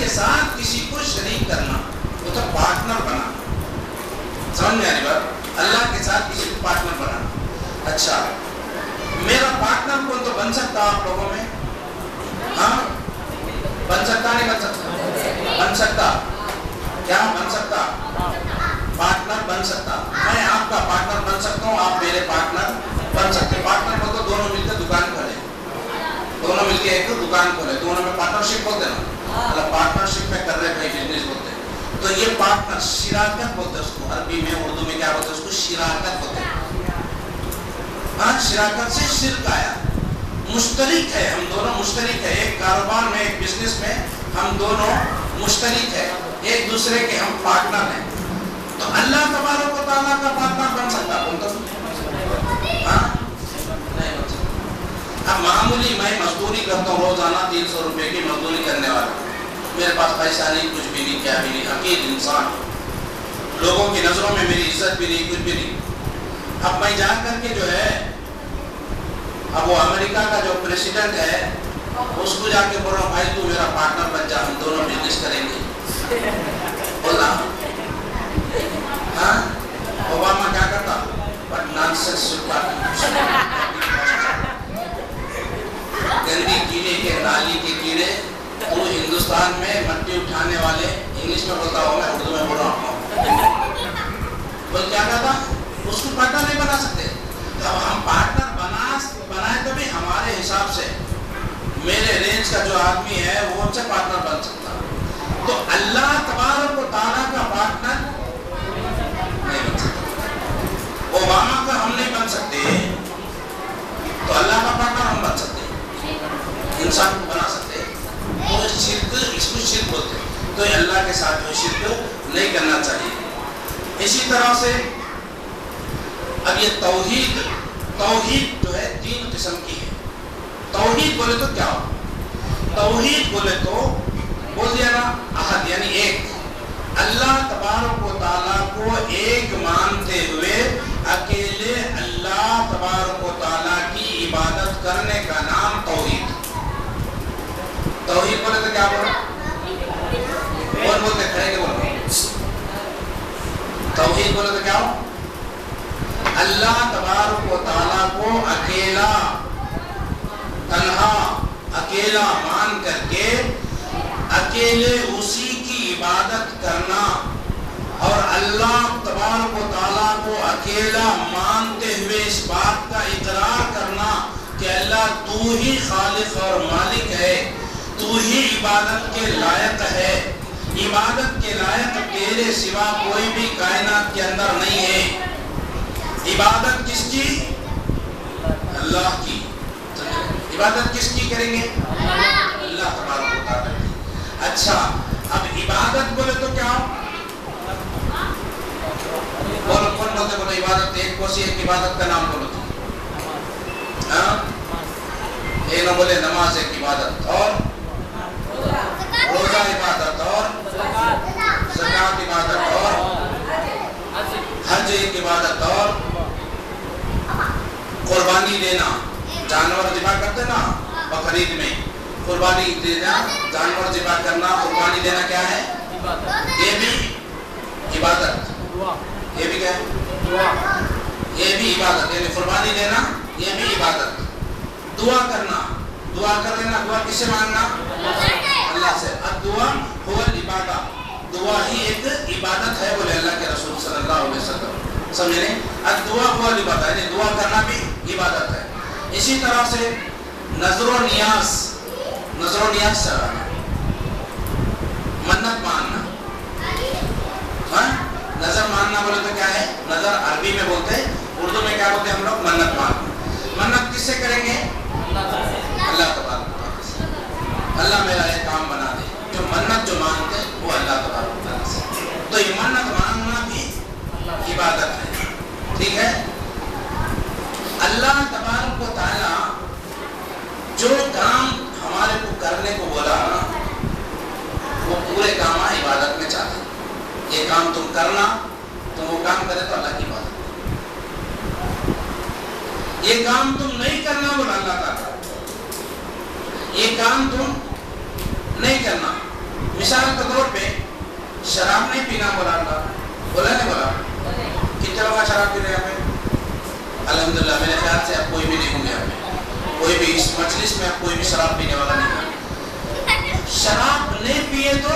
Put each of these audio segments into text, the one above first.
کے ساتھ کسی کو شریک کرنا، وہ تو پارٹنر بنا، سمجھ میں آ رہی بات؟ اللہ کے ساتھ کسی کو پارٹنر بنا. اچھا میرا پارٹنر کون تو بن سکتا آپ لوگوں میں؟ ہاں بن سکتا نہیں بن سکتا؟ بن سکتا. کیا بن سکتا؟ پارٹنر بن سکتا. میں آپ کا پارٹنر بن سکتا ہوں، آپ میرے پارٹنر بن سکتے. پارٹنر کو تو دونوں مل کے دکان کھولے، دونوں مل کے ایک دکان کھولے، دونوں میں پارٹنرشپ ہوتے نا، مطلب پارٹنرشپ میں کر رہے بھائی بزنس ہوتے. تو یہ پارٹنر شراکت بولتے اس کو، عربی میں اردو میں کیا بولتے اس کو؟ شراکت بولتے. ہاں شراکت سے شرک آیا. مشترک ہے، ہم دونوں مشترک ہے، ایک کاروبار میں ایک بزنس میں ہم دونوں مشترک ہے، ایک دوسرے کے ہم پارٹنر ہیں. تو اللہ تبارک و تعالیٰ کا پارٹنر بن سکتا کون تو؟ ہاں نہیں بن سکتا. اب معمولی میں مزدوری کرتا ہوں روزانہ 300 روپے کی مزدوری کرنے والا، میرے پاس پیسہ نہیں، کچھ بھی نہیں، کیا بھی نہیں، حقیر انسان، لوگوں کی نظروں میں میری عزت بھی نہیں، کچھ بھی نہیں. اب میں جا کر کے جو ہے، اب وہ امریکہ کا جو پریسیڈنٹ ہے اس کو جا کے بول رہا ہوں بھائی تو میرا پارٹنر بن جا، ہم دونوں بزنس کریں گے. بولنا ہاں اوباما کیا کرتا؟ بٹ نانسنس گندی کیڑے کے نالی کے کیڑے، تو ہندوستان میں مٹی اٹھانے والے، انگلش میں بولتا ہوں میں اردو میں بول رہا ہوں. بول کیا کہتا؟ اس کو پارٹنر نہیں بنا سکتے. اب ہم پارٹنر بنائے تو بھی ہمارے حساب سے میرے رینج کا جو آدمی ہے وہ ان سے پارٹنر بن سکتا. تو اللہ تبارک و تعالیٰ کا پارٹنر نہیں بن سکتا. اوباما کا ہم نہیں بن سکتے، تو اللہ کا پارٹنر ہم بن سکتے، انسان کو بنا سکتے. اور شرک، اس کو شرک بولتے ہیں. تو اللہ کے ساتھ جو شرک نہیں کرنا چاہیے. اسی طرح سے اب یہ توحید جو ہے 3 قسم کی ہے. توحید بولے تو کیا ہو؟ توحید بولے تو بول دیا نا احد، یعنی ایک. اللہ تبارک و تعالیٰ کو ایک مانتے ہوئے اکیلے اللہ تبارک و تعالیٰ کی عبادت کرنے کا نام توحید. توحید بولے تو کیا بولے؟ کون بولتے کھڑے کے بولتے؟ توحید بولے تو کیا ہو؟ اللہ تبارک و تعالیٰ کو اکیلا، تنہا، اکیلا مان کر کے اکیلے اسی کی عبادت کرنا، اور اللہ تبارک و تعالیٰ کو اکیلا مانتے ہوئے اس بات کا اقرار کرنا کہ اللہ تو ہی خالق اور مالک ہے، تو ہی عبادت کے لائق ہے، عبادت کے لائق تیرے سوا کوئی بھی کائنات کے اندر نہیں ہے. عبادت کس کی؟ اللہ کی. عبادت کس کی کریں گے؟ اللہ تبارک و تعالیٰ کی. اچھا اب عبادت بولے تو کیا ہو؟ بولو کون بولتے؟ بولو عبادت ایک کوسی ایک عبادت کا نام بولو تو ایک نہ بولے نماز ایک عبادت، اور روزہ عبادت، اور زکات عبادت، اور حج ایک عبادت، اور قربانی دینا، جانور ذبح کرتے نا بقرعید میں، قربانی دینا، جانور ذبح کرنا، قربانی دینا کیا ہے؟ یہ بھی عبادت. یہ بھی کیا ہے؟ یہ بھی عبادت، یعنی قربانی دینا یہ بھی عبادت. دعا کرنا، دعا کر لینا، دعا کس سے مانگنا؟ اللہ سے. الدعا هو العبادہ، دعا ہی ایک عبادت ہے بولے اللہ کے رسول صلی اللہ علیہ وسلم. سمجھے نہیں؟ الدعا هو العبادہ، یعنی دعا کرنا بھی عبادت ہے. اسی طرح سے نظر و نیاز، نظر و نیاز چڑھانا، منت ماننا. ہاں نظر ماننا بولے تو کیا ہے؟ نظر عربی میں بولتے ہیں، اردو میں کیا بولتے ہیں ہم لوگ؟ منت ماننا. منت کس سے کریں گے؟ اللہ تبارک و تعالیٰ سے. اللہ میرا یہ کام بنا دے. جو منت جو مانگتے ہیں وہ اللہ تبارک و تعالیٰ سے. تو یہ منت مانگنا بھی عبادت ہے. ٹھیک ہے؟ اللہ تبارک و تعالیٰ جو کام ہمارے کو کرنے کو بولا نا، وہ پورے کام عبادت میں چاہتے ہیں. یہ کام تم کرنا، تم وہ کام کرے تو اللہ کی عبادت. یہ کام تم نہیں کرنا بولا اللہ تعالیٰ، یہ کام تم نہیں کرنا. مثال کے طور پہ شراب نہیں پینا بولا اللہ، بولا نہیں بولا؟ کتنے لوگ شراب پی رہے ہیں یہاں پہ؟ الحمدللہ میرے خیال سے اب کوئی بھی نہیں ہوں گے، یہاں پہ کوئی بھی اس مجلس میں اب کوئی بھی شراب پینے والا نہیں ہے۔ شراب نہیں پیے تو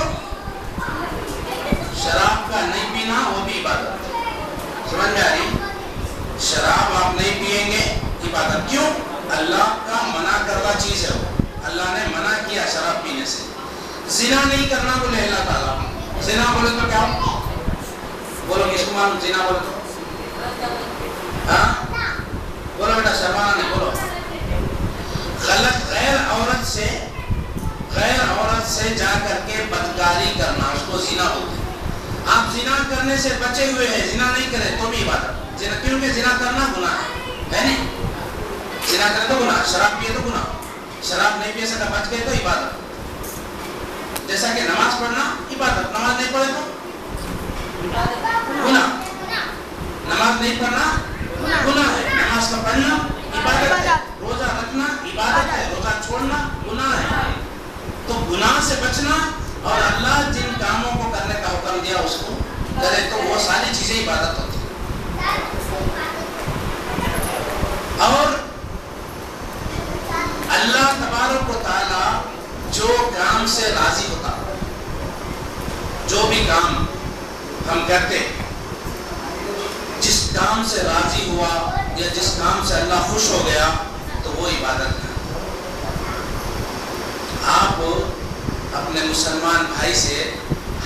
شراب کا نہیں پینا وہ بھی عبادت، سمجھ میں آ رہی؟ شراب آپ نہیں پیئیں گے عبادت، کیوں؟ اللہ کا منع کردہ چیز ہے وہ، اللہ نے منع کیا شراب پینے سے۔ زنا نہیں کرنا بولے اللہ تعالیٰ، زنا بولے تو کیا بولو گے؟ اس کو معلوم زنا بولے تو ہاں بولو بیٹا، شرمانا نہیں، بولو۔ غلط غیر عورت سے جا کر کے بدکاری کرنا اس کو زنا ہوتا ہے۔ آپ زنا کرنے سے بچے ہوئے ہیں، زنا نہیں کرے تو بھی عبادت، کیونکہ زنا کرنا گناہ ہے نہیں؟ زنا کرے تو گناہ، شراب پیے تو گناہ، شراب نہیں پیے سکا بچ گئے تو عبادت۔ جیسا کہ نماز پڑھنا عبادت، نماز نہیں پڑھے تو گناہ، نماز نہیں پڑھنا گناہ ہے، نماز کا پڑھنا عبادت ہے، روزہ رکھنا عبادت ہے، روزہ چھوڑنا گناہ ہے۔ تو گناہ سے بچنا اور اللہ جن کاموں کو کرنے کا حکم دیا اس کو کرے تو وہ ساری چیزیں عبادت ہوتی ہیں۔ اور اللہ تبارک و تعالی جو کام سے راضی ہوتا، جو بھی کام ہم کرتے، جس کام سے راضی ہوا یا جس کام سے اللہ خوش ہو گیا تو وہ عبادت ہے۔ آپ اپنے مسلمان بھائی سے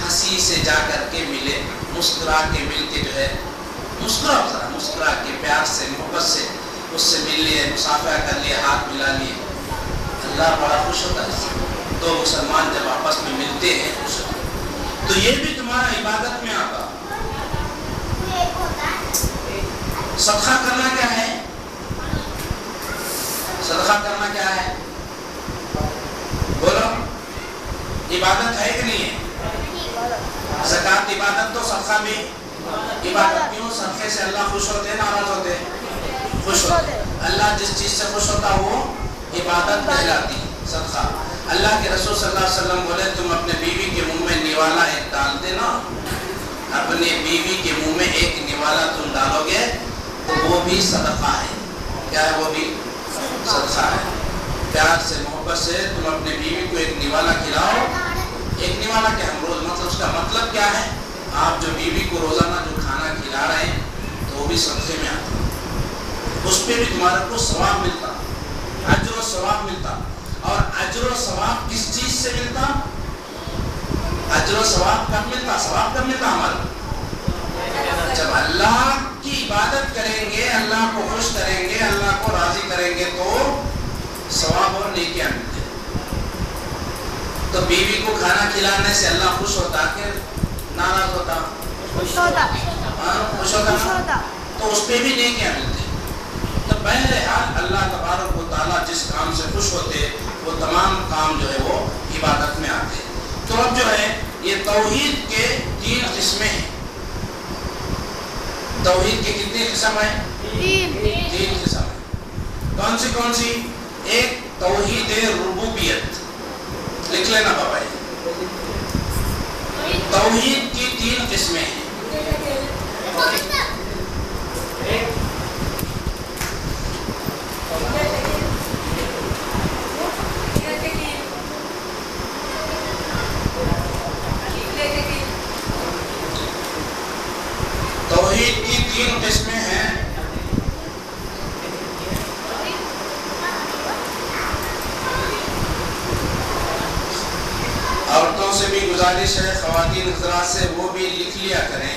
ہنسی سے جا کر کے ملے، مسکرا کے مل کے جو ہے مسکرا کے پیار سے محبت سے اس سے مل لیے، مصافحہ کر لیے، ہاتھ ملا لیے، اللہ بڑا خوش ہوتا ہے۔ دو مسلمان جب آپس میں ملتے ہیں خوش ہوتے ہیں، تو یہ بھی تمہارا عبادت میں آتا۔ صدقہ کرنا کیا ہے؟ صدقہ کرنا کیا ہے؟ بولو، عبادت ہے کہ نہیں ہے؟ زکات عبادت تو صدقہ بھی عبادت، کیوں؟ صدقے سے اللہ خوش ہوتے ہیں، ناراض ہوتے ہیں؟ خوش ہوتے ہیں۔ اللہ جس چیز سے خوش ہوتا وہ عبادت کہلاتی ہے، صدقہ۔ اللہ کے رسول صلی اللہ علیہ وسلم بولے تم اپنے بیوی کے منہ میں نوالا ایک ڈال دینا، اپنے بیوی کے منہ میں ایک نوالا تم ڈالو گے تو وہ بھی صدقہ ہے۔ کیا ہے؟ وہ بھی صدقہ ہے۔ پیار سے محبت سے تم اپنے بیوی کو ایک نوالا کھلاؤ، ایک نوالا کیا ہم روز مطلب اس کا مطلب کیا ہے؟ آپ جو بیوی کو روزانہ جو کھانا کھلا رہے ہیں تو وہ بھی صدقے میں آتا، اس پہ بھی تمہارے کو ثواب ملتا، اجر و ثواب ملتا۔ اور اجر و ثواب کس چیز سے ملتا؟ اجر و ثواب کب ملتا؟ ثواب کب ملتا ہمارا؟ جب اللہ کی عبادت کریں گے، اللہ کو خوش کریں گے، اللہ کو راضی کریں گے تو ثواب اور نیکیاں ملتے۔ تو بیوی کو کھانا کھلانے سے اللہ خوش ہوتا کہ ناراض ہوتا؟ خوش ہوتا۔ خوش ہوتا، تو اس پہ بھی نیکیاں ملتے۔ تو بہرحال اللہ تبارک و تعالیٰ جس کام سے خوش ہوتے وہ تمام کام جو ہے وہ عبادت میں آتے۔ تو اب جو ہے یہ توحید کے 3 قسمیں ہیں۔ توحید کے کتنے قسم ہیں؟ 3 قسم ہیں۔ کون سی؟ ایک توحید ربوبیت، لکھ لینا بابا، توحید کی 3 قسمیں ہیں۔ توحید کی 3 قسمیں ہیں۔ عورتوں سے بھی گزارش ہے، خواتین حضرات سے وہ بھی لکھ لیا کریں۔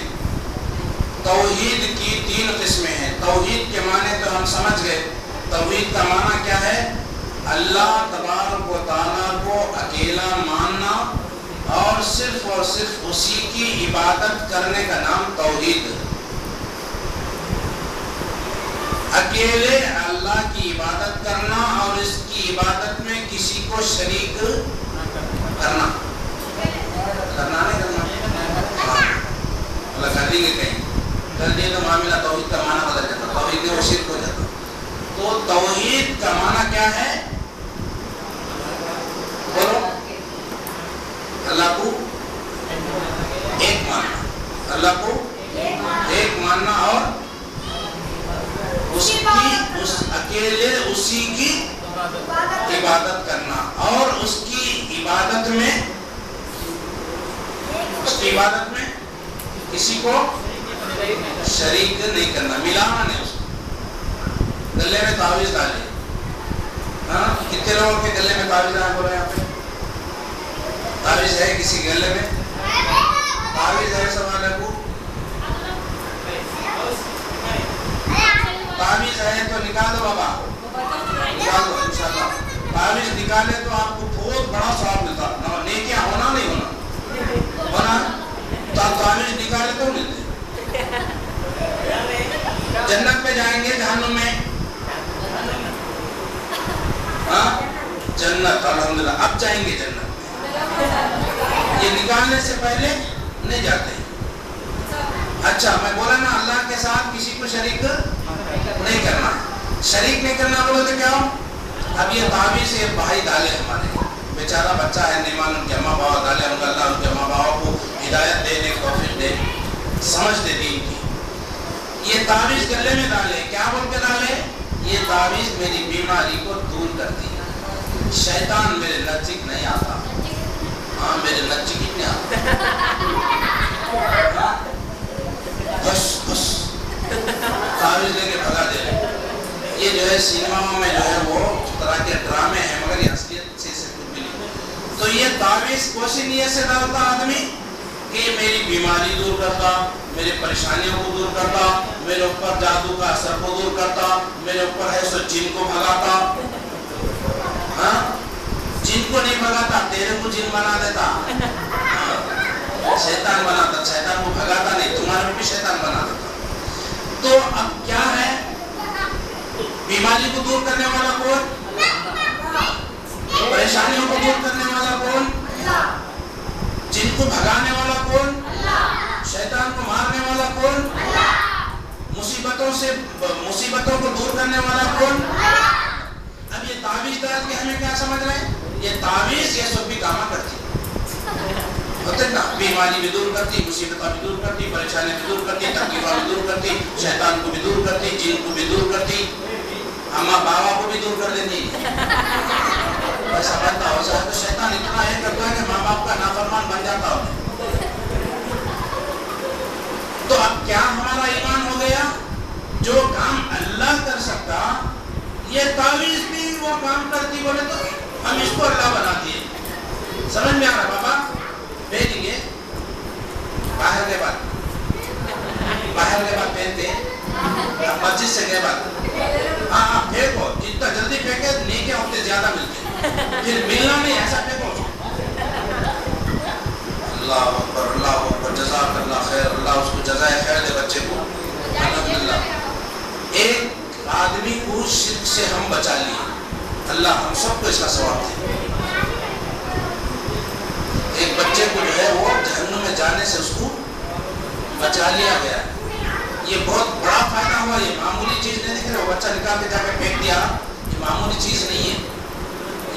توحید کی 3 قسمیں ہیں۔ توحید کے معنی تو ہم سمجھ گئے۔ توحید کا معنی کیا ہے؟ اللہ تبارک و تعالیٰ کو اکیلا ماننا اور صرف اسی کی عبادت کرنے کا نام توحید ہے۔ اکیلے اللہ کی عبادت کرنا اور اس کی عبادت میں کسی کو شریک کرنا نہیں کرنا، اللہ کر دیں گے کہیں کر دیے تو معاملہ توحید کا معنی بدل جاتا، توحید میں وہ شرک ہو جاتا۔ تو توحید کا معنی کیا ہے؟ بولو، اللہ کو اللہ کو ایک ماننا اور اکیلے اسی کی عبادت کرنا، اور اس کی عبادت میں کسی کو شریک نہیں کرنا، ملانا نہیں اس کو۔ گلے میں تعویذ ڈالے، ہاں کتنے لوگوں کے گلے میں تعویذ ہے؟ بولے یہاں پہ تعویذ ہے کسی کے گلے میں؟ تعویذ ہے سوال ہے کو؟ تعویذ ہے تو نکال دو بابا، نکال دو انشاءاللہ۔ تعویذ نکالے تو آپ کو بہت بڑا ثواب ملتا، نیکیاں ہونا نہیں ہونا تعویذ نکالے تو ملتے۔ جنت میں جائیں گے جہنم میں؟ ہاں جنت الحمدللہ، اب جائیں گے جنت میں۔ یہ نکالنے سے پہلے نہیں جاتے۔ اچھا میں بولا نا اللہ کے ساتھ کسی کو شریک نہیں کرنا، شریک نہیں کرنا بولے تو کیا ہو؟ اب یہ تعویذ سے بھائی ڈالے ہمارے، بیچارہ بچہ ہے نیمان، ان کے ماں باپ ڈالے، ان کا اللہ ان کے ماں باپ کو ہدایت دینے توفیق دے، سمجھ دے دین کی۔ یہ تعویذ گلے میں ڈالے، کیا بول کے ڈالے؟ یہ تعویذ میری بیماری کو دور کرتی ہے، شیطان میرے نزدیک نہیں آتا۔ ہاں میرے نزدیک نہیں آتا، بس بس تعویذ لے کے بھگا دے رہے۔ یہ جو ہے سینماؤں میں جو ہے وہ طرح کے ڈرامے ہیں، مگر یہ اصلیت سے کچھ بھی نہیں۔ تو یہ تعویذ کوشش نیت سے ڈالتا آدمی کہ یہ میری بیماری دور کرتا، میری پریشانیوں کو دور کرتا، میرے اوپر جادو کا اثر کو دور کرتا، میرے اوپر ہے سو جن کو بھگاتا۔ ہاں جن کو نہیں بھگاتا، تیرے کو جن بنا دیتا، شیطان بناتا، شیطان کو بھگاتا نہیں، تمہارے بھی شیطان بنا دیتا۔ تو اب کیا ہے؟ بیماری کو دور کرنے والا کون؟ پریشانیوں کو دور کرنے والا کون؟ جن کو بھگانے والا کون؟ شیطان کو مارنے والا کون؟ مصیبتوں کو دور کرنے والا کون؟ اب یہ تعویذ ڈال کے ہمیں کیا سمجھ رہے ہیں؟ یہ تعویذ یہ سب بھی کام کرتی ہوتے نا، بیماری بھی دور کرتی، مصیبتیں بھی دور کرتی، پریشانی بھی دور کرتی، تکلیفیں بھی دور کرتی، شیطان کو بھی دور کرتی، جن کو بھی دور کرتی، ماں بابا کو بھی دور کر دیتی۔ ایسا بنتا ہو سکتا تو شیطان اتنا ہے کرتا ہے کہ ماں باپ کا نافرمان بن جاتا ہو۔ تو اب کیا ہمارا ایمان ہو گیا؟ جو کام اللہ کر سکتا یہ تعویذ بھی وہ کام کرتی، بولے تو ہم اس کو اللہ بنا دیے۔ سمجھ میں آ رہا بابا؟ بھیجیں گے باہر کے بعد پہنتے ہیں، مسجد سے کے بعد ہاں پھینکو، جتنا جلدی پھینکے نیکیاں اتنے زیادہ ملتے ہیں، پھر ملنا نہیں، ایسا پھینکو۔ اللہ اکبر، جزاک اللہ خیر، اللہ اس کو جزائے خیر دے بچے کو۔ الحمدللہ ایک آدمی کو شرک سے ہم بچا لیے، اللہ ہم سب کو اس کا ثواب دے۔ ایک بچے کو جو ہے وہ جہنم میں جانے سے اس کو بچا لیا گیا، یہ بہت بڑا فائدہ ہوا۔ یہ معمولی چیز نہیں دیکھ رہے، وہ بچہ نکال کے جا کے پھینک دیا، یہ معمولی چیز نہیں ہے،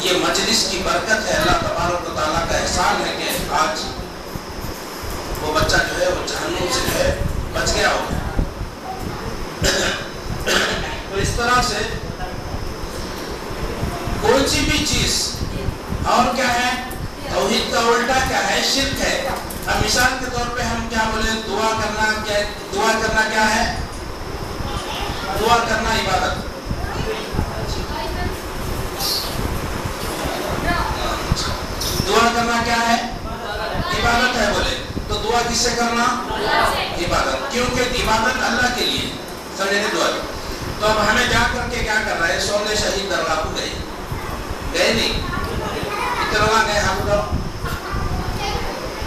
یہ مجلس کی برکت ہے، اللہ تبارک و تعالیٰ کا احسان ہے کہ آج وہ بچہ جو ہے وہ جہنم سے جو ہے بچ گیا ہو۔ تو اس طرح سے کوئی سی بھی چیز، اور کیا ہے توحید کا الٹا کیا ہے؟ شرک ہے۔ اب مثال کے طور پہ ہم کیا بولے؟ دعا کرنا کیا ہے؟ دعا کرنا کیا ہے؟ دعا کرنا عبادت۔ دعا کرنا کیا ہے؟ عبادت ہے بولے تو دعا کس سے کرنا؟ عبادت، کیونکہ عبادت اللہ کے لیے، سمجھے نہیں؟ دعا تو اب ہمیں جا کر کے کیا کر رہا ہے؟ سونے شہید درگاہ کو گئے نہیں؟ کتنے لوگ گئے؟ ہم لوگ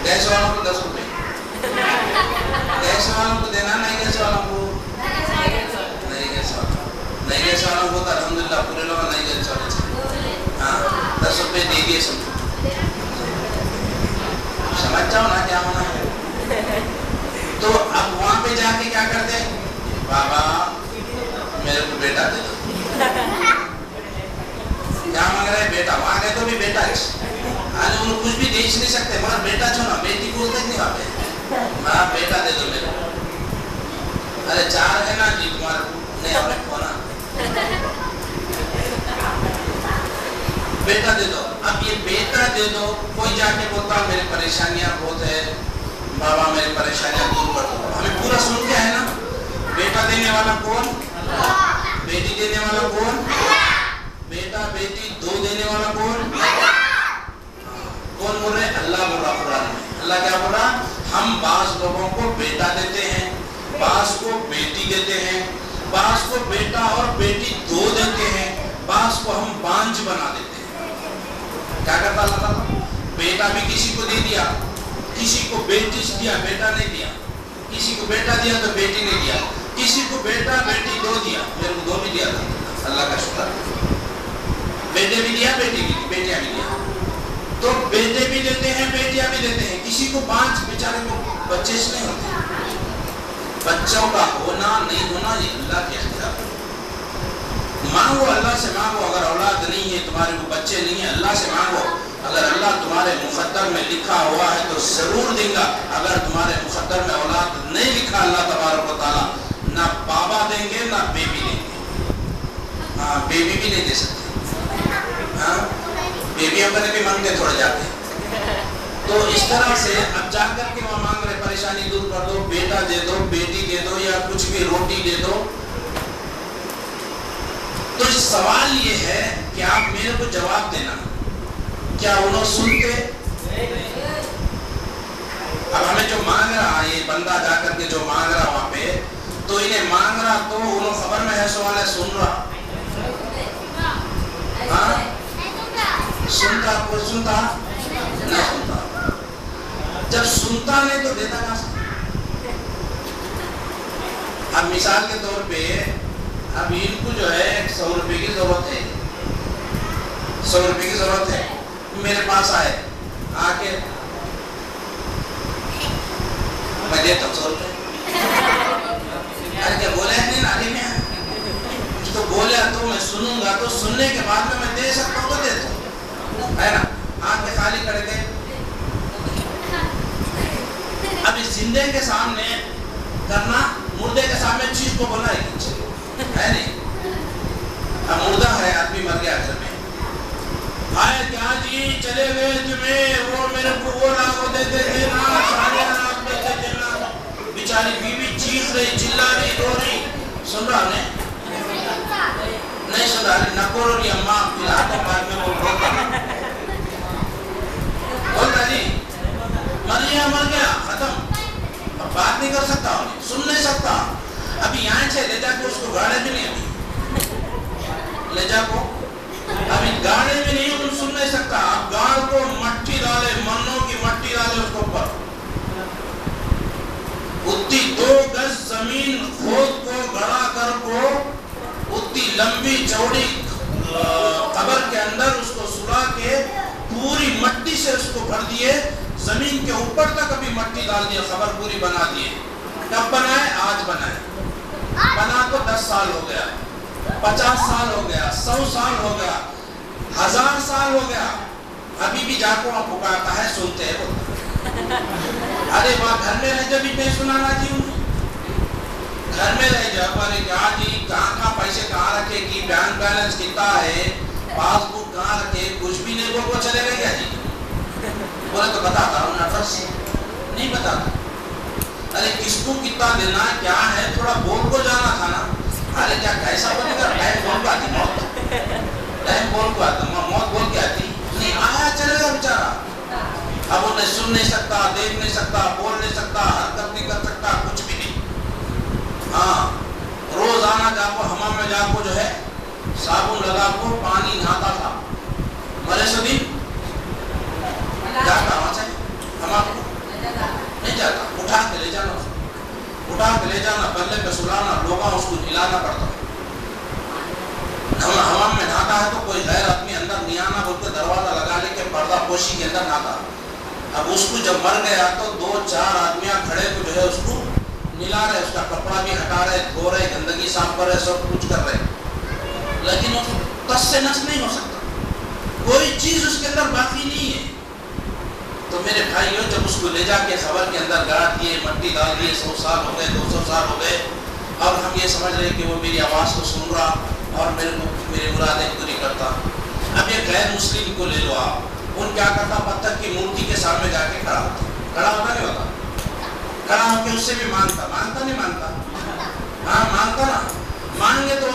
گیس والوں کو 10 روپے، گیس والوں کو دینا، نہیں گیس والوں کو نہیں گیس والوں کو تو الحمدللہ پورے لوگ نہیں گیس والے سے ہاں 10 روپے دے دیے۔ سمجھ جاؤ نا کیا ہونا ہے۔ تو اب وہاں پہ جا کے کیا کرتے؟ بابا میرے کو بیٹا دے دو، کیا مانگ رہے؟ بیٹا۔ وہاں گئے تو بھی بیٹا آج ان کچھ بھی دیکھ نہیں سکتے، مگر بیٹا چھو نا، بیٹی بولتے نہیں وہاں پہ، ہاں بیٹا دے دو بیٹا دے دو. اب یہ بیٹا دے دو، کوئی جا کے بولتا میرے پریشانیاں بہت ہے بابا، میری پریشانیاں دور کر دو. ہمیں پورا سن کے ہے نا، بیٹا دینے والا کون؟ بیٹی دینے والا کون؟ بیٹا بیٹی دو دینے والا کون؟ کون بول رہے؟ اللہ بول رہا قرآن میں. اللہ کیا بول رہا؟ ہم بعض لوگوں کو بیٹا دیتے ہیں، بعض کو بیٹی دیتے ہیں، بعض کو بیٹا اور بیٹی دو دیتے ہیں، بعض کو ہم بانجھ بنا دیتے ہیں. کیا کرتا اللہ تعالیٰ؟ بیٹا بھی کسی کو دے دیا، کسی کو بیٹی دیا بیٹا نہیں دیا، کسی کو بیٹا دیا تو بیٹی نہیں دیا، کسی کو بیٹا بیٹی دو دیا. میرے کو دو بھی دیا تھا، اللہ کا شکر. بیٹے بھی دیا، بیٹی بھی دی، بیٹیاں بھی دیا. تو بیٹے بھی دیتے ہیں، بیٹیاں بھی دیتے ہیں. کسی کو پانچ بیچارے کو بچے سے نہیں ہوتے. بچوں کا ہونا نہیں ہونا یہ اللہ کے اختیار ہے. مانگو اللہ سے مانگو. اگر اولاد نہیں ہے، تمہارے کو بچے نہیں ہیں، اللہ سے مانگو. اگر اللہ تمہارے مقدر میں لکھا ہوا ہے تو ضرور دیں گا. اگر تمہارے مقدر میں اولاد نہیں لکھا اللہ تبارک و تعالیٰ، نہ بابا دیں گے نہ بیبی دیں گے. ہاں بیبی بھی نہیں دے سکتے. ہاں بیبیوں کا بھی مانگتے تھوڑے جاتے. تو اس طرح سے اب جا کر کے وہاں مانگ رہے پریشانی دور کر دو، بیٹا دے دو، بیٹی دے دو، یا کچھ بھی روٹی دے دو. تو سوال یہ ہے کہ آپ میرے کو جواب دینا، کیا انہوں سنتے؟ اب ہمیں جو مانگ رہا یہ بندہ جا کر کے جو مانگ رہا وہاں پہ، تو انہیں مانگ رہا تو انہوں خبر میں ہے سوال ہے سن رہا. ہاں سنتا کوئی سنتا نہ سنتا. جب سنتا نہیں تو دیتا کہاں سے؟ اب مثال کے طور پہ اب ان کو جو ہے 100 روپے کی ضرورت ہے، 100 روپے کی ضرورت ہے. میرے پاس آئے آ کے میں دیتا ہوں 100 روپے. ارے کیا بولے نہیں نالی میں تو بولے تو میں سنوں گا، تو سننے کے بعد میں دے سکتا ہوں تو دیتا ہوں، ہے نا. آنکھیں خالی کر کے اب اس زندے کے سامنے کرنا، مردے کے سامنے چیز کو بولا ہے نہیں. اب مردہ ہے، آدمی مر گیا گھر میں، آئے کیا جی چلے گئے تمہیں، وہ میرے کو وہ لا وہ دیتے تھے نا، سارے آپ دیتے تھے نا. بیچاری بیوی چیخ رہی، چلا رہی، رو رہی. سن رہا نے نہیں سن رہا. نکو رو رہی اماں پھر آتے بعد میں وہ بولتا جی مر گیا ختم. اب بات نہیں کر سکتا، سن نہیں سکتا. ابھی یہاں سے لے جا کے اس کو گاڑے بھی نہیں، ابھی لے جا کو ابھی گاڑے بھی نہیں، ان سن نہیں سکتا. اب گاڑ کو مٹی ڈالے، منوں کی مٹی ڈالے اس کو اوپر، اتنی 2 گز زمین کھود کو گڑا کر کو اتنی لمبی چوڑی قبر کے اندر اس کو سلا کے پوری مٹی سے اس کو بھر دیے، زمین کے اوپر تک ابھی مٹی ڈال دیا، قبر پوری بنا دیے. کب بنائے؟ آج بنائے. بنا تو 10 سال ہو گیا، 50 سال ہو گیا، 100 سال ہو گیا، 1000 سال ہو گیا. ابھی بھی جا کو وہاں پکارتا ہے، سنتے ہیں بولتا. ارے وہاں گھر میں رہ جب بھی نہیں سنانا جی، گھر میں رہ جب ارے کیا جی کہاں پیسے کہاں رکھے گی، بینک بیلنس کتنا ہے، پاس بک کہاں رکھے، کچھ بھی نہیں بول کو چلے گئے کیا جی؟ بولے تو بتاتا ہوں نفر سے نہیں بتاتا. ارے کس کو کتنا دینا کیا ہے، تھوڑا بول کو جانا تھا نا. ارے کیا کیسا بنے گا، ٹائم بول کو آتی موت، ٹائم بول کو آتا موت بول کے آتی نہیں. آیا چلے گا بیچارہ. اب وہ سن نہیں سکتا، دیکھ نہیں سکتا، بول نہیں سکتا، حرکت نہیں کر سکتا، کچھ بھی نہیں. ہاں روزانہ جا کو حمام میں جا کو جو ہے صابن لگا کو پانی نہاتا تھا. مرے سبھی جاتا وہاں سے حمام کو نہیں جاتا، اٹھا کے لے جانا، اٹھا کے لے جانا، بلے پہ سلانا، لوگا اس کو ہلانا پڑتا. حمام میں نہاتا ہے تو کوئی غیر آدمی اندر نہیں آنا بول کے دروازہ لگا لے کے پردہ پوشی کے اندر نہاتا. اب اس کو جب مر گیا تو 2-4 آدمیاں کھڑے کو جو ہے اس کو ملا رہے، اس کا کپڑا بھی ہٹا رہے، دھو رہے، گندگی صاف کر رہے، سب کچھ کر رہے، لیکن اس تس سے نس نہیں ہو سکتا، کوئی چیز اس کے اندر باقی نہیں ہے. تو میرے بھائیوں جب اس کو لے جا کے خبر کے اندر گاڑ دیے، مٹی ڈال دیے، 100 سال ہو گئے، 200 سال ہو گئے، اور ہم یہ سمجھ رہے کہ وہ میری آواز کو سن رہا اور میرے کو میری مرادیں پوری کرتا. اب یہ غیر مسلم کو لے لو آپ، ان کیا کرتا، پتھر کی مورتی کے سامنے جا کے کھڑا ہوتا نہیں ہوتا، کھڑا ہو کے اس سے بھی مانگتا نہیں مانگتا، ہاں مانگتا نا، مانگے تو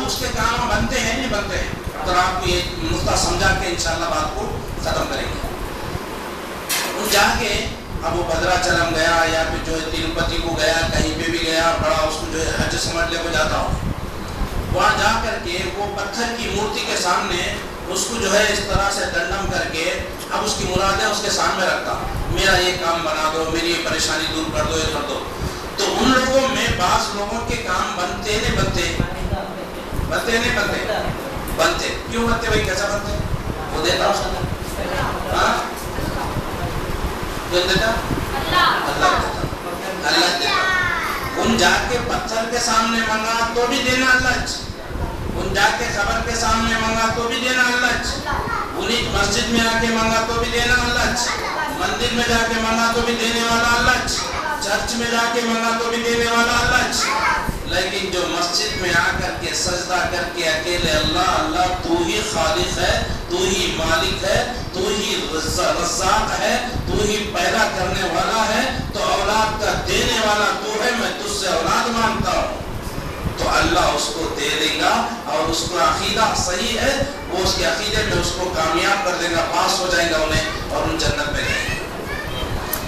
اس کے کام بنتے ہیں نہیں بنتے ہیں؟ تو آپ کو یہ نقطہ سمجھا کے انشاءاللہ بات کو ختم کریں گے۔ ان جا کے اب وہ بھدراچلم گیا یا پھر جو ہے تروپتی کو گیا، کہیں پہ بھی گیا، بڑا اس کو جو ہے حج سمجھ لے کو جاتا ہوں، وہاں جا کر کے وہ پتھر کی مورتی کے سامنے اس کو جو ہے اس طرح سے ڈنڈم کر کے اب اس کی مرادیں اس کے سامنے رکھتا، میرا یہ کام بنا دو، میری یہ پریشانی دور کر دو، یہ کر دو۔ تو ان لوگوں میں بعض لوگوں کے کام بنتے نہیں بنتے، بنتے نہیں بنتے، بنتے کیوں بنتے بھائی، کیسا بنتے؟ وہ دیتا اس کو، ہاں کون دیتا؟ اللہ دیتا، اللہ دیتا۔ ان جا کے پتھر کے سامنے منگا تو بھی دینا اللہ، ان جا کے قبر کے سامنے منگا تو بھی دینا اللہ، انہیں مسجد میں آ کے منگا تو بھی دینا اللہ، مندر میں جا کے منگا تو بھی دینے والا اللہ، چرچ میں جا کے منگا تو بھی دینے والا اللہ۔ لیکن جو مسجد میں آ کر کے سجدہ کر کے اکیلے اللہ اللہ، تو ہی خالق ہے، تو ہی مالک ہے، تو ہی رزاق ہے، تو ہی پیدا کرنے والا ہے، تو اولاد کا دینے والا تو ہے، میں تجھ سے اولاد مانگتا ہوں، تو اللہ اس کو دے دے گا، اور اس کا عقیدہ صحیح ہے، وہ اس کے عقیدے میں اس کو کامیاب کر دے گا، پاس ہو جائے گا انہیں، اور ان جنت میں جائیں گے۔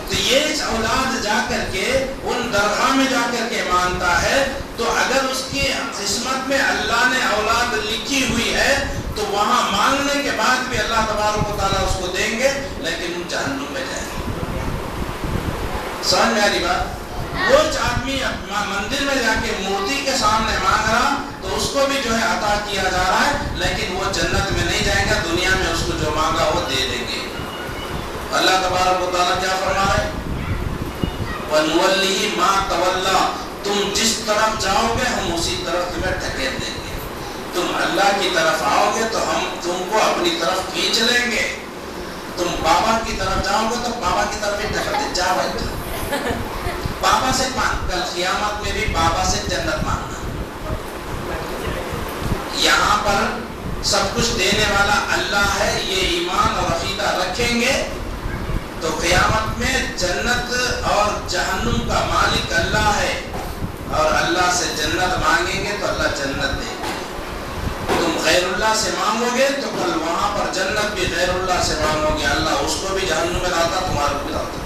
تو یہ اولاد جا کر کے ان درگاہ میں جا کر کے مانتا ہے، تو اگر اس کی قسمت میں اللہ نے اولاد لکھی ہوئی ہے تو وہاں مانگنے کے بعد بھی اللہ تبارک و تعالیٰ اس کو دیں گے، لیکن ان جہنم میں جائیں گے۔ سمجھ میں آ رہی بات؟ وہ آدمی مندر میں جا کے مورتی کے سامنے مانگ رہا تو اس کو بھی جو ہے عطا کیا جا رہا ہے، لیکن وہ جنت میں نہیں جائے گا، دنیا میں اس کو جو مانگا وہ دے دیں گے۔ اللہ تبارک و تعالیٰ کیا فرما رہا ہے؟ وَنُوَلِّهِ مَا تَوَلَّى، تم جس طرف جاؤ گے ہم اسی طرف تمہیں ڈھکیل دیں گے۔ تم اللہ کی طرف آؤ گے تو ہم تم کو اپنی طرف کھینچ لیں گے، تم بابا کی طرف جاؤ گے تو بابا کی طرف ہی ڈھکیل دیں، جا بھائی جا، بابا سے مانگ، کل قیامت میں بھی بابا سے جنت مانگنا۔ یہاں پر سب کچھ دینے والا اللہ ہے، یہ ایمان اور عقیدہ رکھیں گے تو قیامت میں جنت اور جہنم کا مالک اللہ ہے، اور اللہ سے جنت مانگیں گے تو اللہ جنت دے گے۔ تم غیر اللہ سے مانگو گے تو کل وہاں پر جنت بھی غیر اللہ سے مانگو گے، اللہ اس کو بھی جہنم میں ڈالتا، تمہارے کو بھی ڈالتا۔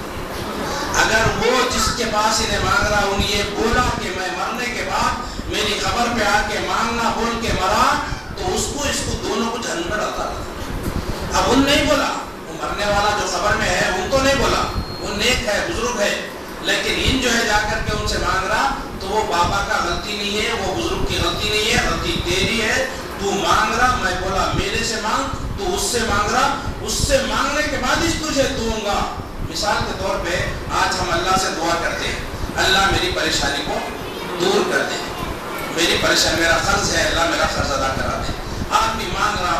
اگر وہ جس کے پاس انہیں مانگ رہا ان یہ بولا کہ میں مرنے کے بعد میری خبر پہ آ کے مانگنا بول کے مرا تو اس کو دونوں کو جہنم میں ڈالتا۔ اب ان نہیں بولا، وہ مرنے والا جو خبر میں ہے ان تو نہیں بولا، وہ نیک ہے، بزرگ ہے، لیکن ان جو ہے جا کر کے ان سے مانگ رہا تو وہ بابا کا غلطی نہیں ہے، وہ بزرگ کی غلطی نہیں ہے، غلطی تیری ہے، تو مانگ رہا، میں بولا میرے سے مانگ، تو اس سے مانگ رہا، اس سے مانگنے کے بعد اس تجھے دوں گا۔ مثال کے طور پہ آج ہم اللہ سے دعا کرتے ہیں، اللہ میری پریشانی کو دور کر دے، میری پریشانی، میرا قرض ہے اللہ میرا قرض ادا کرا دے۔ آدمی مانگ رہا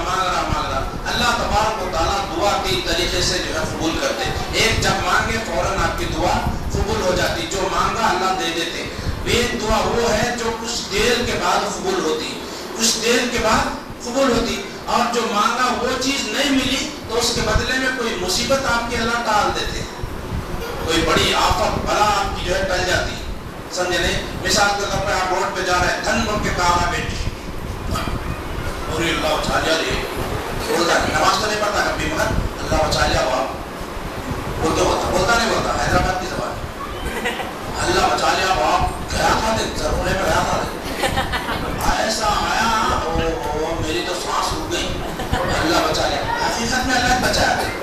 اللہ تبارک و تعالیٰ دعا تین طریقے سے جو ہے قبول کرتے۔ ایک جب مانگے فوراً آپ کی دعا قبول ہو جاتی، جو مانگا اللہ دے دیتے۔ ایک دعا وہ ہے جو کچھ دیر کے بعد قبول ہوتی، کچھ دیر کے بعد قبول ہوتی، اور جو مانگا وہ چیز نہیں ملی تو اس کے بدلے میں کوئی مصیبت آپ کی اللہ ٹال دیتے، کوئی بڑی آفت بلا آپ کی جو ہے ٹل جاتی، سمجھے نہیں؟ مثال کے طور پہ آپ روڈ پہ جا رہے ہیں، دھن بول کے کہا بیٹی اور اللہ بچا لیا، نماز تو نہیں پڑھتا کبھی مگر اللہ بچا لیا، باپ بولتا نہیں بولتا، حیدرآباد کی زبان، اللہ بچا لیا باپ، گیا تھا دن ضرورے میں گیا تھا، ایسا آیا میری تو سانس رک گئی، اللہ بچا لیا۔ حقیقت میں اللہ بچایا گیا،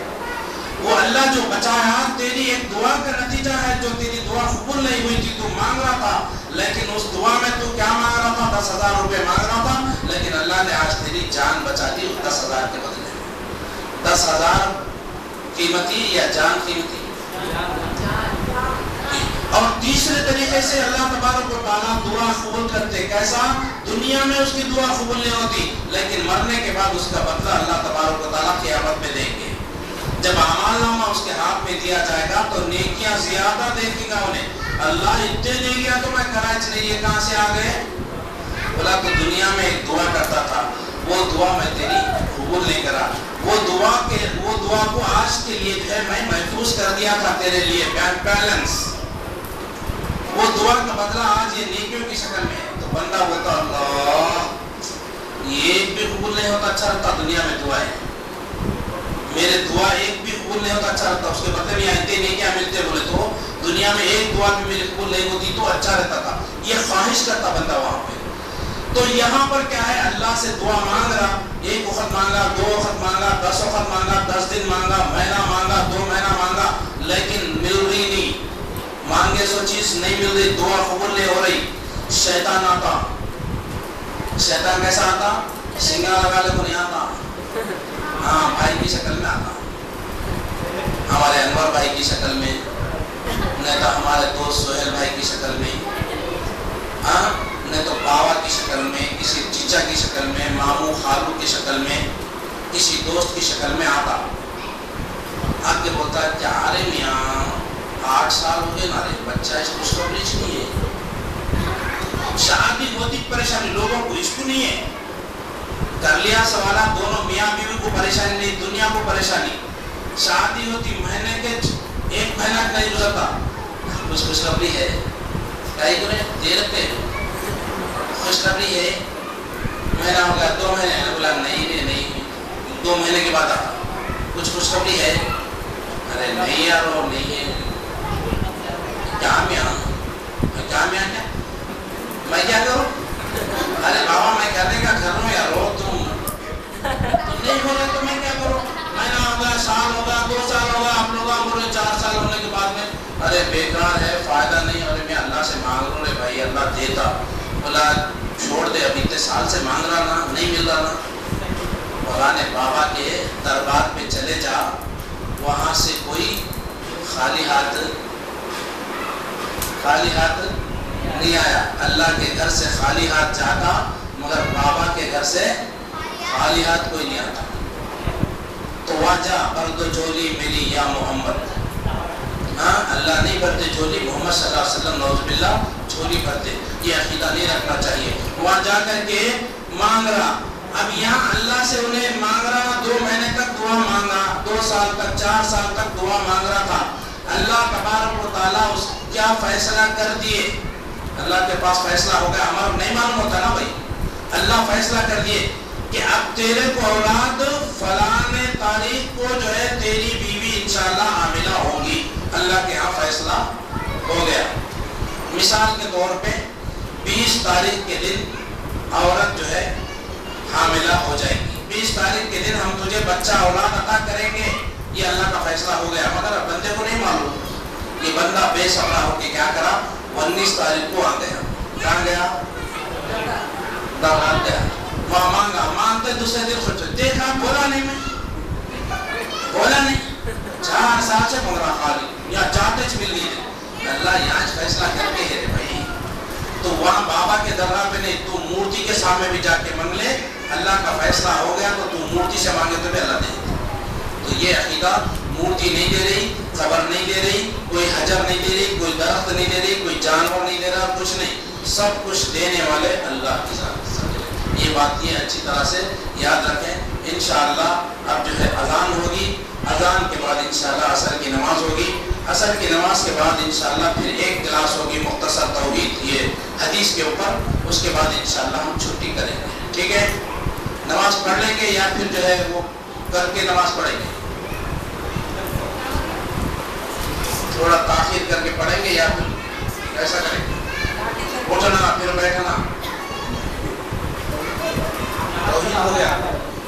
وہ اللہ جو بچایا تیری ایک دعا کا نتیجہ ہے، جو تیری دعا قبول نہیں ہوئی تھی، تو مانگ رہا تھا، لیکن اس دعا میں تو کیا مانگ رہا تھا؟ 10,000 روپے مانگ رہا تھا، لیکن اللہ نے آج تیری جان بچا دی 10,000 کے بدلے میں۔ 10,000 قیمتی یا جان قیمتی؟ اور تیسرے طریقے سے اللہ تبارک و تعالیٰ دعا قبول کرتے، کیسا؟ دنیا میں اس کی دعا قبول نہیں ہوتی، لیکن مرنے کے بعد اس کا بدلہ اللہ تبارک و تعالیٰ قیامت میں دیں گے۔ جب اعمال نامہ اس کے ہاتھ میں دیا جائے گا تو نیکیاں زیادہ دیکھے گا انہیں، اللہ اتنے نہیں گیا تو میں کراچ نہیں، یہ کہاں سے آ گئے؟ بولا تو دنیا میں ایک دعا کرتا تھا، وہ دعا میں تیری قبول نہیں کرا. وہ دعا کو آج کے لیے جو ہے میں محفوظ کر دیا تھا تیرے لیے بیلنس. وہ دعا کا بدلہ آج یہ نیکیوں کی شکل میں ہے. تو بندہ ہوتا اللہ یہ ایک بھی قبول نہیں ہوتا اچھا رہتا دنیا میں دعائیں میرے دعا ایک بھی قبول نہیں ہوتا اچھا رہتا. اس کے بدلے میں آتے نہیں کیا ملتے بولے تو دنیا میں ایک دعا بھی میری قبول نہیں ہوتی تو اچھا رہتا تھا. یہ خواہش کرتا بندہ وہاں پہ. تو یہاں پر کیا ہے اللہ سے دعا مانگ رہا. ایک وقت مانگا, 2 وقت مانگا, 10 وقت مانگا, 10 دن مانگا, مہینہ مانگا, 2 مہینہ مانگا, لیکن مل رہی نہیں. مانگے سو چیز نہیں مل رہی, دعا قبول نہیں ہو رہی. شیطان آتا. شیطان کیسا آتا؟ سنگا لگا لے کو نہیں آتا. ہاں بھائی کی شکل میں آتا. ہمارے انور بھائی کی شکل میں, نہیں تو ہمارے دوست سہیل بھائی کی شکل میں, ہاں نہیں تو باوا کی شکل میں, کسی چچا کی شکل میں, ماموں خالو کی شکل میں, کسی دوست کی شکل میں آتا. آ کے بولتا ہے کیا رے میاں 8 سال ہو گئے نا رے بچہ اس کو اسٹیبلش نہیں ہے. شادی ہوتی پریشانی لوگوں کو اس کو نہیں ہے. کر لیا سوالات دونوں میاں بیوی کو پریشانی نہیں, دنیا کو پریشانی. شادی ہوتی مہینے کے 1 مہینہ نہیں گزرتا کچھ خوشخبری ہے کئی کرے دیر پہ خوشخبری ہے. مہینہ ہو گیا 2 مہینے بولا نہیں 2 مہینے کے بعد آتا کچھ خوشخبری ہے. ارے نہیں یار وہ نہیں ہے. کیا میں میں کیا کروں؟ ارے بابا میں کرنے کا کر رہا ہوں یار تم نہیں ہو رہے تو میں کیا کروں؟ مہینہ ہوگا, سال ہوگا, 2 سال ہوگا, آپ لوگ بولے 4 سال ہونے کے بعد میں ارے بیکار ہے فائدہ نہیں. ارے میں اللہ سے مانگ رہا ہوں بھائی اللہ دیتا. بولا چھوڑ دے ابھی اتنے سال سے مانگ رہا نا نہیں مل رہا نا. مولانا بابا کے دربار پہ چلے جا, وہاں سے کوئی خالی ہاتھ نہیں آیا. اللہ کے گھر سے خالی ہاتھ جاتا مگر بابا کے گھر سے خالی ہاتھ کوئی نہیں آتا. تو واجہ برد جولی میری یا محمد. ہاں اللہ نہیں بھرتے جھولی, محمد صلی اللہ علیہ وسلم نعوذ باللہ جھولی بھرتے. یہ عقیدہ نہیں رکھنا چاہیے. وہاں جا کر کے مانگ رہا. اب یہاں اللہ سے انہیں مانگ رہا, 2 مہینے تک دعا مانگا, 2 سال تک 4 سال تک دعا مانگ رہا تھا. اللہ تبارک و تعالیٰ اس کیا فیصلہ کر دیے. اللہ کے پاس فیصلہ ہو گیا. ہمارا نہیں معلوم ہوتا نا بھائی. اللہ فیصلہ کر دیے کہ اب تیرے کو اولاد فلاں تاریخ کو جو ہے تیری بیوی انشاءاللہ حاملہ ہوگی. اللہ کے ہاں فیصلہ ہو گیا. مثال کے طور پہ 20 تاریخ کے دن عورت جو ہے حاملہ ہو جائے گی. 20 تاریخ کے دن ہم تجھے بچہ اولاد عطا کریں گے. یہ اللہ کا فیصلہ ہو گیا. مگر اب بندے کو نہیں معلوم. یہ بندہ بے صبر ہو کے کیا کرا, 19 تاریخ کو آ گیا. کہاں گیا؟ دارات گیا. وہاں مانگتے دوسرے دن سوچو دیکھا بولا نہیں 4 سال سے پندرہ خالی یا جاتے مل گئی. اللہ یہاں فیصلہ کر کے ہے بھائی. تو وہاں بابا کے دربار پہ نہیں, تو مورتی کے سامنے بھی جا کے مانگ لے. اللہ کا فیصلہ ہو گیا تو مورتی سے مانگے تو بھی اللہ دے. تو یہ عقیدہ مورتی نہیں دے رہی, قبر نہیں دے رہی, کوئی حجر نہیں دے رہی, کوئی درخت نہیں دے رہی, کوئی جانور نہیں دے رہا, کچھ نہیں. سب کچھ دینے والے اللہ کی ذات. یہ بات یہ اچھی طرح سے یاد رکھیں. انشاءاللہ اب جو ہے اذان ہوگی, اذان کے بعد انشاءاللہ عصر کی نماز ہوگی. عصر کی نماز کے بعد انشاءاللہ پھر ایک کلاس ہوگی مختصر توحید یہ حدیث کے اوپر. اس کے بعد انشاءاللہ ہم چھٹی کریں گے. ٹھیک ہے, نماز پڑھ لیں گے یا پھر جو ہے وہ کر کے نماز پڑھیں گے, تھوڑا تاخیر کر کے پڑھیں گے یا پھر ایسا کریں گے.